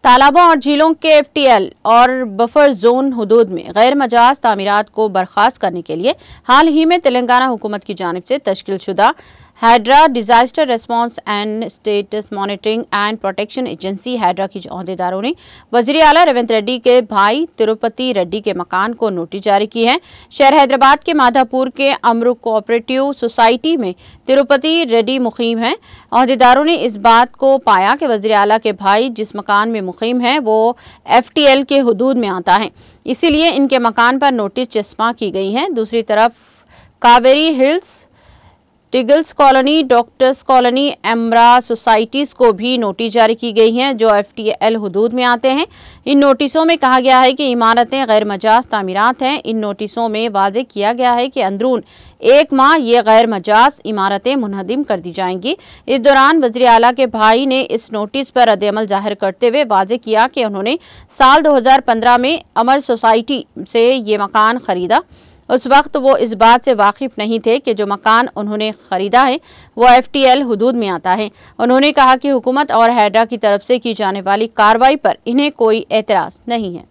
तालाबों और झीलों के FTL और बफर जोन हुदूद में गैर मजाज तामीरात को बर्खास्त करने के लिए हाल ही में तेलंगाना हुकूमत की जानिब से तश्कील शुदा HYDRAA disaster response and status monitoring and protection agency HYDRAA की अहदेदारों ने वज़ीर आला रेवंत रेड्डी के भाई तिरुपति रेड्डी के मकान को नोटिस जारी की है। शहर हैदराबाद के माधापुर के अमरुक कोऑपरेटिव सोसाइटी में तिरुपति रेड्डी मुकीम हैं। अहदेदारों ने इस बात को पाया कि वज़ीर आला के भाई जिस मकान में मुकीम है वो FTL के हुदूद में आता है, इसीलिए इनके मकान पर नोटिस चस्पा की गई है। दूसरी तरफ कावेरी हिल्स, टिगल्स कॉलोनी, डॉक्टर्स कॉलोनी, एमरा सोसाइटीज़ को भी नोटिस जारी की गई हैं जो FTL हुदूद में आते हैं। इन नोटिसों में कहा गया है कि इमारतें गैर मजाज तामीरात हैं। इन नोटिसों में वाज़ेह किया गया है कि अंदरून 1 माह ये गैर मजाज इमारतें मुनहदिम कर दी जाएंगी। इस दौरान वज़ीर आला के भाई ने इस नोटिस पर रद्द-ए-अमल जाहिर करते हुए वाज़ेह किया कि उन्होंने साल 2015 में अमर सोसाइटी से ये मकान खरीदा। उस वक्त वो इस बात से वाकिफ नहीं थे कि जो मकान उन्होंने खरीदा है वो FTL हुदूद में आता है। उन्होंने कहा कि हुकूमत और हैड्रा की तरफ से की जाने वाली कार्रवाई पर इन्हें कोई एतराज़ नहीं है।